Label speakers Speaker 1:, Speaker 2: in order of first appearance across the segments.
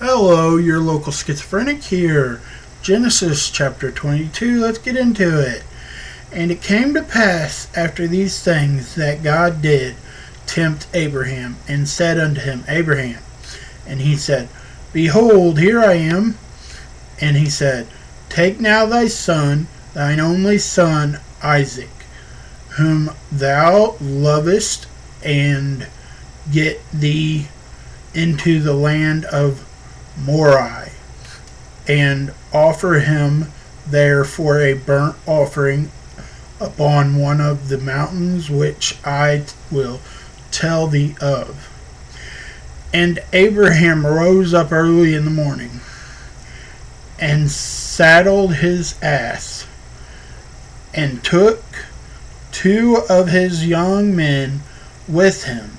Speaker 1: Hello, your local schizophrenic here. Genesis chapter 22, let's get into it. And it came to pass after these things that God did tempt Abraham, and said unto him, Abraham. And he said, Behold, here I am. And he said, Take now thy son, thine only son Isaac, whom thou lovest, and get thee into the land of Moriah, and offer him there for a burnt offering upon one of the mountains which I will tell thee of. And Abraham rose up early in the morning, and saddled his ass, and took 2 of his young men with him,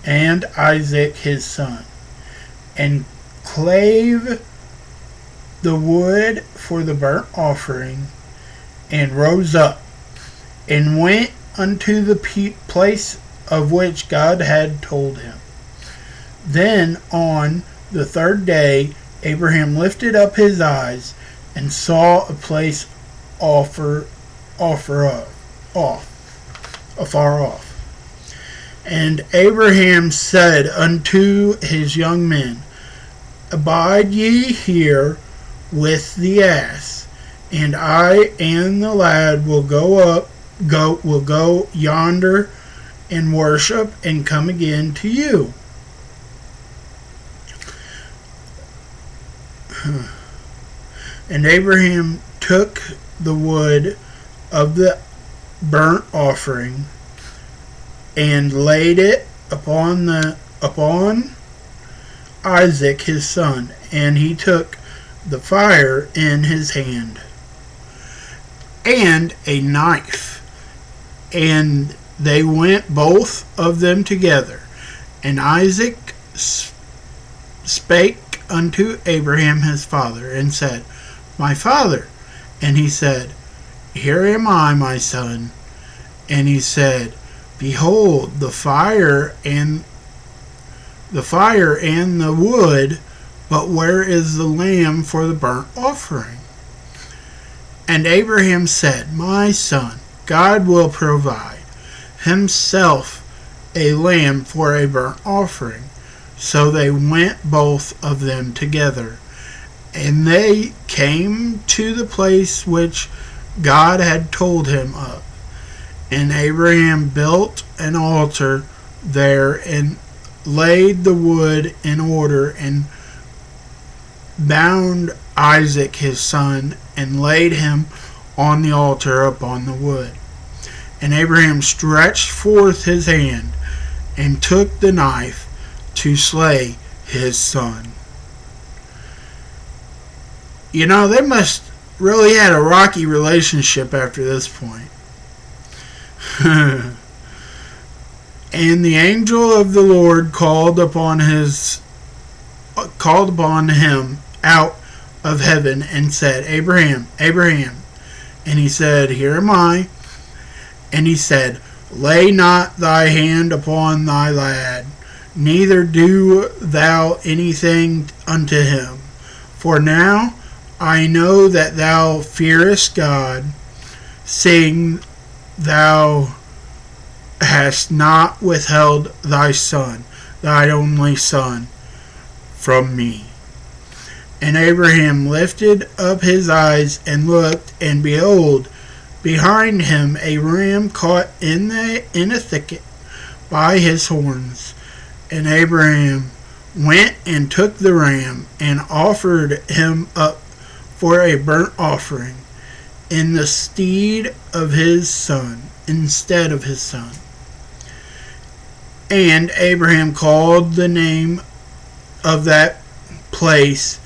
Speaker 1: and Isaac his son, and clave the wood for the burnt offering, and rose up, and went unto the place of which God had told him. Then on the 3rd day Abraham lifted up his eyes, and saw a place afar off. And Abraham said unto his young men, Abide ye here with the ass, and I and the lad will go yonder and worship, and come again to you. And Abraham took the wood of the burnt offering, and laid it upon Isaac his son, and he took the fire in his hand, and a knife, and they went both of them together. And Isaac spake unto Abraham his father, and said, My father. And he said, Here am I, my son. And he said, Behold, the fire and the wood, but where is the lamb for the burnt offering? And Abraham said, My son, God will provide himself a lamb for a burnt offering. So they went both of them together, and they came to the place which God had told him of. And Abraham built an altar there, and laid the wood in order, and bound Isaac his son, and laid him on the altar upon the wood. And Abraham stretched forth his hand, and took the knife to slay his son. You know, they must really had a rocky relationship after this point. And the angel of the Lord called upon him out of heaven, and said, Abraham, Abraham. And he said, Here am I. And he said, Lay not thy hand upon thy lad, neither do thou anything unto him. For now I know that thou fearest God, seeing thou hast not withheld thy son, thy only son, from me. And Abraham lifted up his eyes, and looked, and behold, behind him a ram caught in a thicket by his horns. And Abraham went and took the ram, and offered him up for a burnt offering in the instead of his son. And Abraham called the name of that place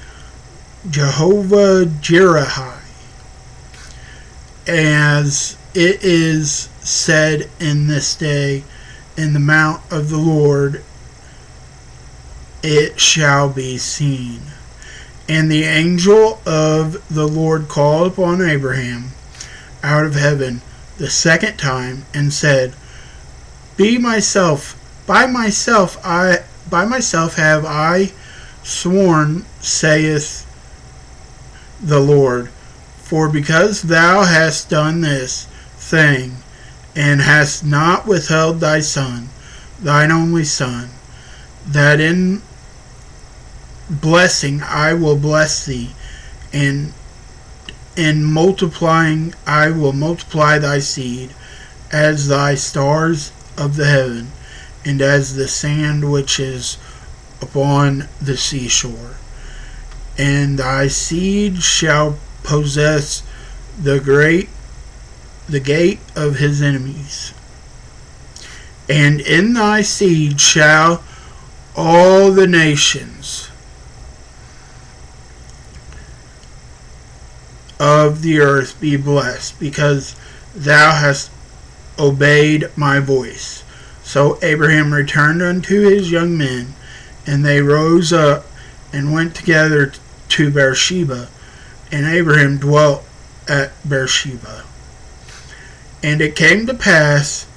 Speaker 1: Jehovah Jireh, as it is said in this day, In the mount of the Lord it shall be seen. And the angel of the Lord called upon Abraham out of heaven the 2nd time, and said, By myself have I sworn, saith the Lord. For because thou hast done this thing, and hast not withheld thy son, thine only son, that in blessing I will bless thee, and in multiplying I will multiply thy seed, as thy stars of the heaven, and as the sand which is upon the seashore. And thy seed shall possess the gate of his enemies. And in thy seed shall all the nations of the earth be blessed, because thou hast obeyed my voice. So Abraham returned unto his young men, and they rose up and went together to Beersheba, and Abraham dwelt at Beersheba. And it came to pass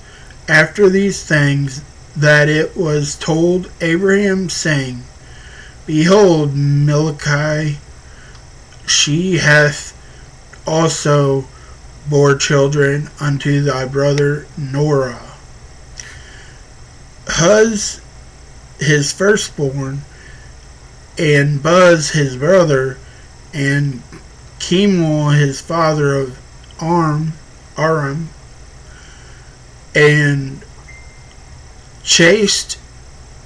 Speaker 1: after these things that it was told Abraham, saying, Behold, Milcah, she hath also bore children unto thy brother Norah. Huz his firstborn, and Buz his brother, and Kemuel his father of Aram, and Chased,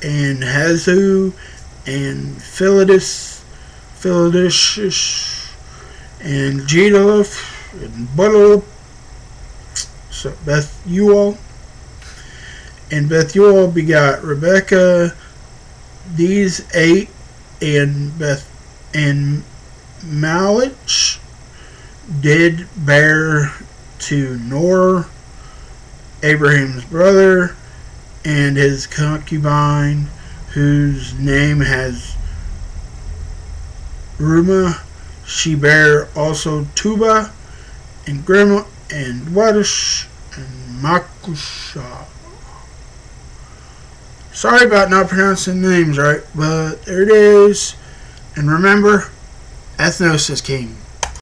Speaker 1: and Hazu, and Philidish, and Jedalef, and Buttalip, so Bethuel. And Bethuel begot Rebekah. These 8, and Malich did bear to Nor, Abraham's brother, and his concubine, whose name has Rumah. She bare also Tuba, and Grima, and Wadish, and Makusha. Sorry about not pronouncing the names right, but there it is. And remember, ethnos is king.